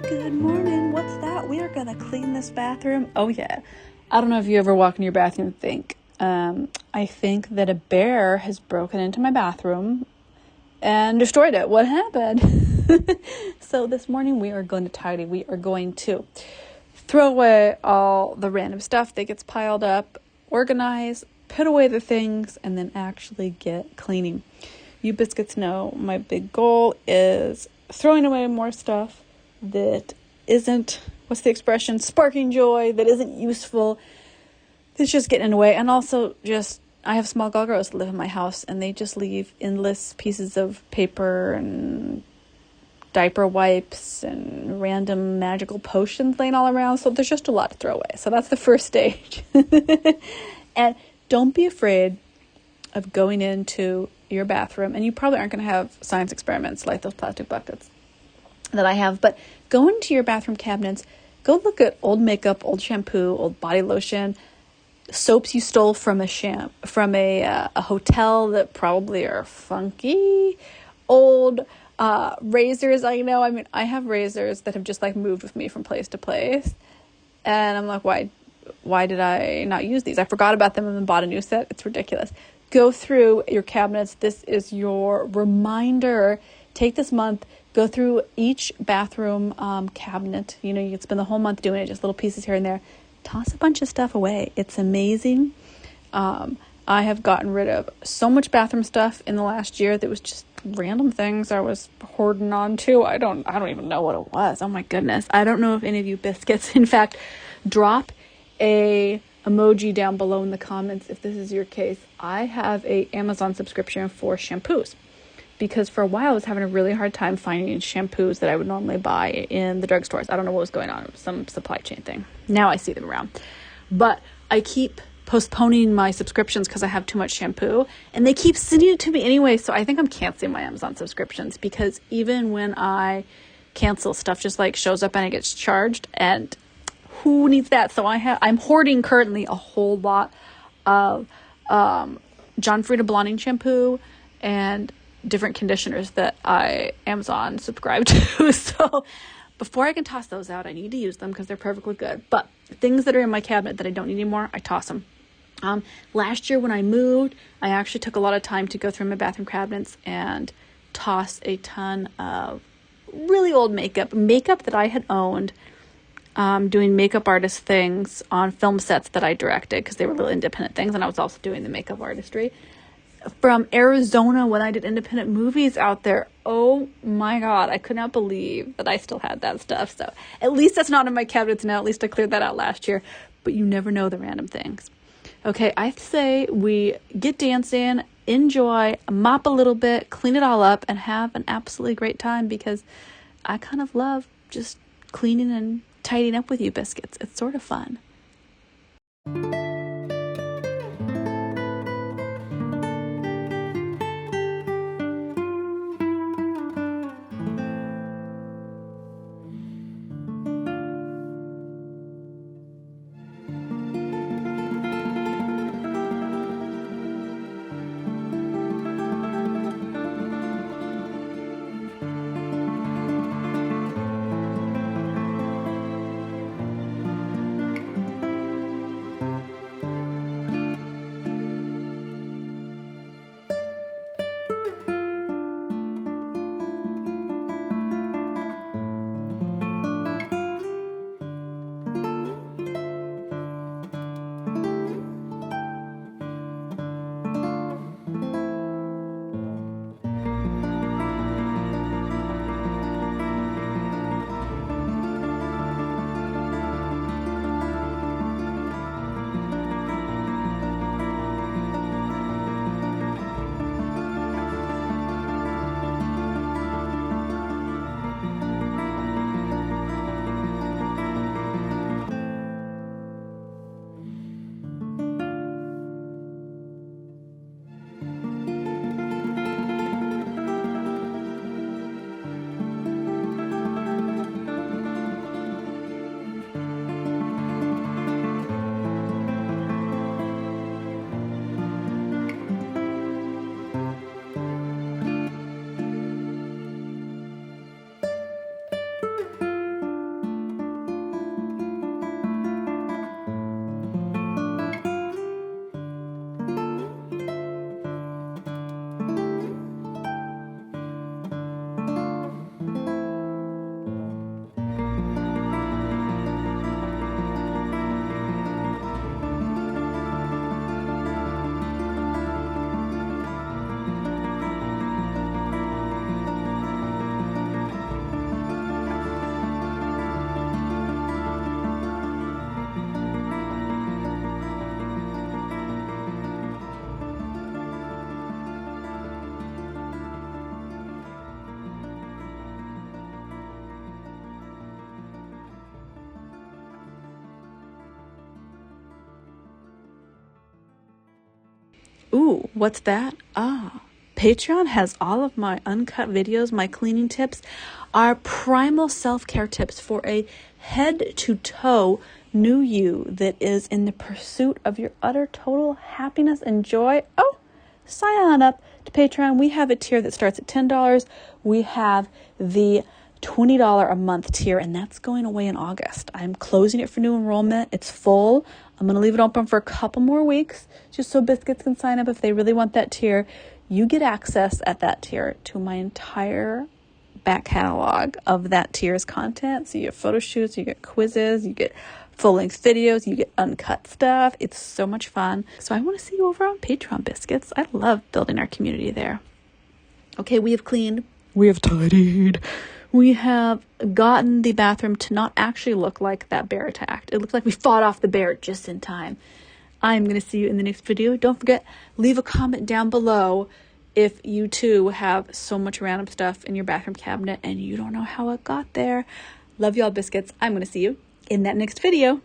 Good morning. What's that? We are going to clean this bathroom. Oh, yeah. I don't know if you ever walk in your bathroom and think, I think that a bear has broken into my bathroom and destroyed it. What happened? So this morning we are going to tidy. We are going to throw away all the random stuff that gets piled up, organize, put away the things, and then actually get cleaning. You biscuits know my big goal is throwing away more stuff that isn't, what's the expression, sparking joy, that isn't useful, that's just getting in the way. And also just, I have small girls that live in my house, and they just leave endless pieces of paper and diaper wipes and random magical potions laying all around. So there's just a lot to throw away. So that's the first stage. And don't be afraid of going into your bathroom. And you probably aren't going to have science experiments like those plastic buckets that I have, but go into your bathroom cabinets, go look at old makeup, old shampoo, old body lotion, soaps you stole from a hotel that probably are funky, old razors. I have razors that have just like moved with me from place to place, and I'm like, why did I not use these? I forgot about them and then bought a new set. It's ridiculous. Go through your cabinets. This is your reminder. Take this month, go through each bathroom cabinet. You can spend the whole month doing it, just little pieces here and there. Toss a bunch of stuff away. It's amazing. I have gotten rid of so much bathroom stuff in the last year that was just random things I was hoarding on to. I don't even know what it was. Oh my goodness. I don't know if any of you biscuits, in fact, drop a emoji down below in the comments if this is your case. I have a Amazon subscription for shampoos, because for a while I was having a really hard time finding shampoos that I would normally buy in the drugstores. I don't know what was going on. It was some supply chain thing. Now I see them around. But I keep postponing my subscriptions because I have too much shampoo, and they keep sending it to me anyway. So I think I'm canceling my Amazon subscriptions, because even when I cancel, stuff just like shows up and it gets charged, and who needs that? So I'm hoarding currently a whole lot of John Frieda blonding shampoo and different conditioners that I Amazon subscribe to. So before I can toss those out, I need to use them because they're perfectly good. But things that are in my cabinet that I don't need anymore, I toss them. Last year when I moved, I actually took a lot of time to go through my bathroom cabinets and toss a ton of really old makeup that I had owned, doing makeup artist things on film sets that I directed, because they were little independent things, and I was also doing the makeup artistry from Arizona when I did independent movies out there. Oh my God, I could not believe that I still had that stuff. So at least that's not in my cabinets now. At least I cleared that out last year. But you never know the random things. Okay, I say we get dancing, enjoy, mop a little bit, clean it all up, and have an absolutely great time, because I kind of love just cleaning and tidying up with you biscuits. It's sort of fun. Ooh, what's that? Ah, Patreon has all of my uncut videos, my cleaning tips, our primal self-care tips for a head-to-toe new you that is in the pursuit of your utter total happiness and joy. Oh, sign on up to Patreon. We have a tier that starts at $10. We have the $20 a month tier, and that's going away in August. I'm closing it for new enrollment. It's full. I'm going to leave it open for a couple more weeks just so Biscuits can sign up if they really want that tier. You get access at that tier to my entire back catalog of that tier's content. So you get photo shoots, you get quizzes, you get full-length videos, you get uncut stuff. It's so much fun. So I want to see you over on Patreon, Biscuits. I love building our community there. Okay, we have cleaned. We have tidied. We have gotten the bathroom to not actually look like that bear attacked. It looked like we fought off the bear just in time. I'm going to see you in the next video. Don't forget, leave a comment down below if you too have so much random stuff in your bathroom cabinet and you don't know how it got there. Love y'all, Biscuits. I'm going to see you in that next video.